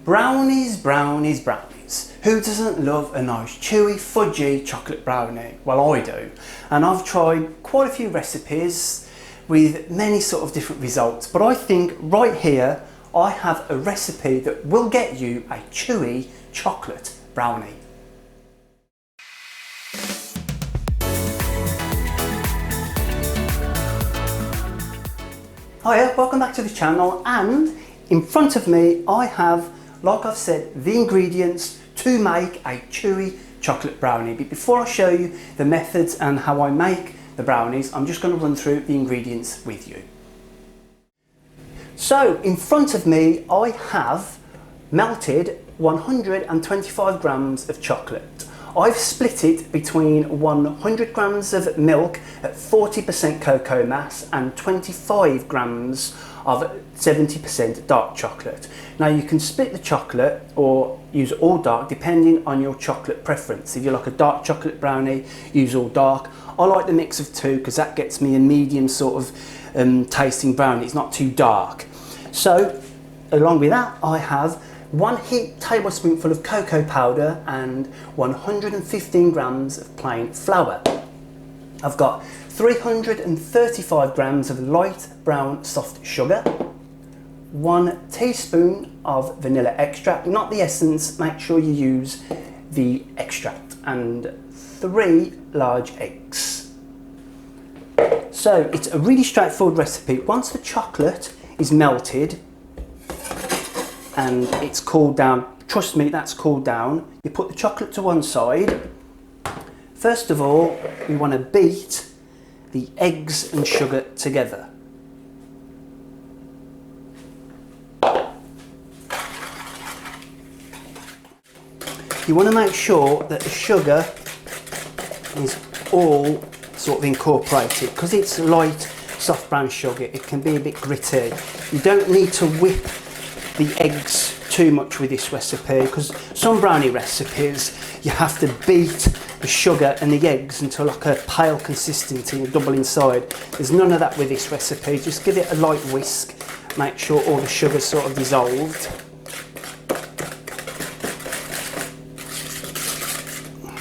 Brownies, brownies, brownies. Who doesn't love a nice chewy, fudgy chocolate brownie? Well, I do. And I've tried quite a few recipes with many sort of different results. But I think right here, I have a recipe that will get you a chewy chocolate brownie. Hiya, welcome back to the channel, and in front of me I have, like I've said, the ingredients to make a chewy chocolate brownie. But before I show you the methods and how I make the brownies, I'm just going to run through the ingredients with you. So in front of me I have melted 125 grams of chocolate. I've split it between 100 grams of milk at 40% cocoa mass and 25 grams of 70% dark chocolate. Now you can split the chocolate or use all dark depending on your chocolate preference. If you like a dark chocolate brownie, use all dark. I like the mix of two because that gets me a medium sort of tasting brownie. It's not too dark. So along with that I have 1 heaped tablespoonful of cocoa powder and 115 grams of plain flour. I've got 335 grams of light brown soft sugar, 1 teaspoon of vanilla extract, not the essence, make sure you use the extract, and 3 large eggs. So it's a really straightforward recipe. Once the chocolate is melted and it's cooled down, trust me, that's cooled down, you put the chocolate to one side. First of all, we want to beat the eggs and sugar together. You want to make sure that the sugar is all sort of incorporated, because it's light, soft brown sugar, it can be a bit gritty. You don't need to whip the eggs too much with this recipe, because some brownie recipes you have to beat the sugar and the eggs until like a pale consistency and double inside. There's none of that with this recipe. Just give it a light whisk, make sure all the sugar's sort of dissolved.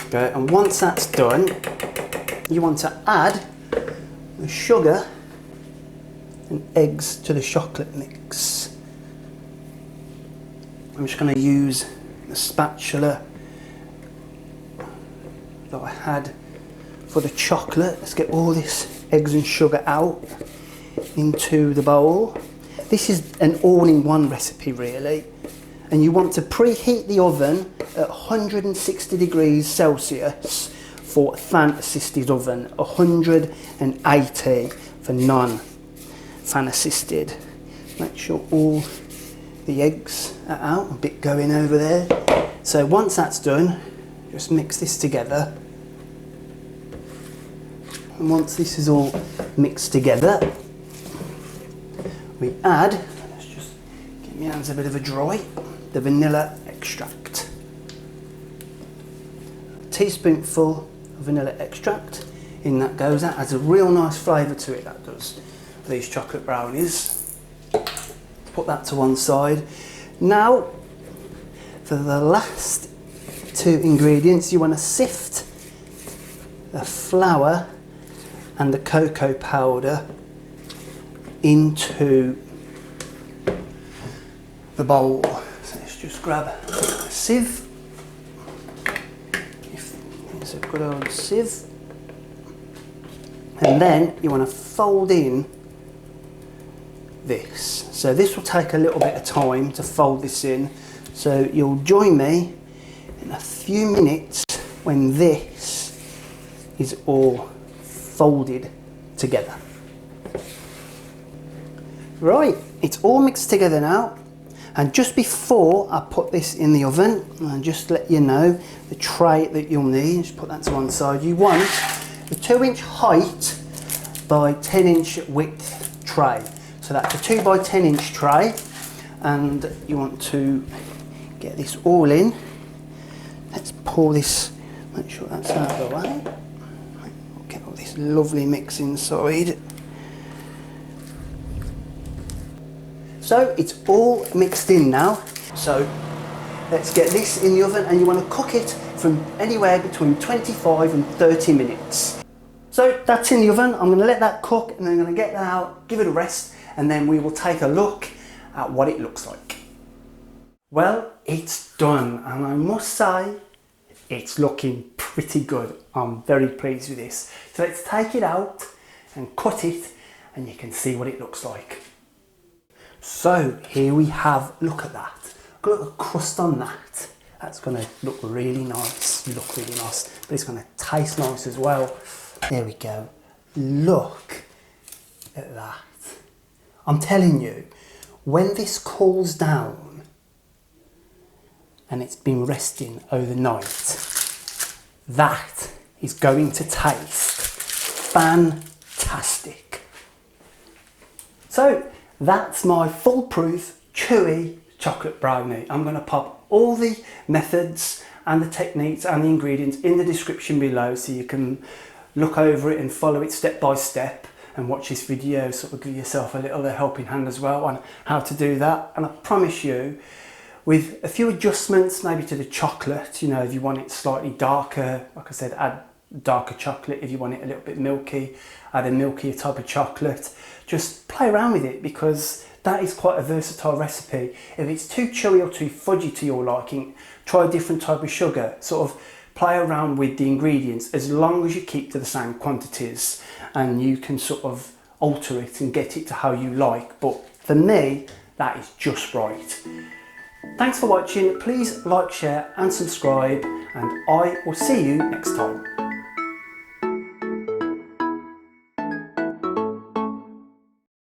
Okay, and once that's done, you want to add the sugar and eggs to the chocolate mix. I'm just going to use the spatula that I had for the chocolate. Let's get all this eggs and sugar out into the bowl. This is an all-in-one recipe really, and you want to preheat the oven at 160 degrees Celsius for a fan-assisted oven, 180 for non-fan assisted. Make sure all the eggs are out, a bit going over there. So once that's done, just mix this together. And once this is all mixed together, we add, let's just get my hands a bit of a dry, the vanilla extract. A teaspoonful of vanilla extract, in that goes. That adds a real nice flavour to it, that does, for these chocolate brownies. Put that to one side. Now, for the last 2 ingredients, you want to sift the flour and the cocoa powder into the bowl. So let's just grab a sieve. It's a good old sieve. And then you want to fold in this. So this will take a little bit of time to fold this in. So you'll join me in a few minutes when this is all folded together. Right, it's all mixed together now. And just before I put this in the oven, and just let you know the tray that you'll need, just put that to one side. You want a 2-inch height by 10-inch width tray. So that's a 2 by 10-inch tray, and you want to get this all in. Let's pour this, make sure that's out of the way. Get all this lovely mix inside. So it's all mixed in now. So let's get this in the oven, and you want to cook it from anywhere between 25 and 30 minutes. So that's in the oven. I'm going to let that cook, and then I'm going to get that out, give it a rest, and then we will take a look at what it looks like. Well, it's done, and I must say it's looking pretty good. I'm very pleased with this. So let's take it out and cut it, and you can see what it looks like. So here we have, look at that. Look at the crust on that. That's going to look really nice, but it's going to taste nice as well. There we go. Look at that. I'm telling you, when this cools down and it's been resting overnight, that is going to taste fantastic. So that's my foolproof chewy chocolate brownie. I'm going to pop all the methods and the techniques and the ingredients in the description below, so you can look over it and follow it step by step, and watch this video, sort of give yourself a little helping hand as well on how to do that. And I promise you, with a few adjustments maybe to the chocolate, you know, if you want it slightly darker, like I said, add darker chocolate. If you want it a little bit milky, add a milkier type of chocolate. Just play around with it, because that is quite a versatile recipe. If it's too chewy or too fudgy to your liking, try a different type of sugar. Sort of play around with the ingredients, as long as you keep to the same quantities, and you can sort of alter it and get it to how you like. But for me, that is just right. Thanks for watching. Please like, share and subscribe, and I will see you next time.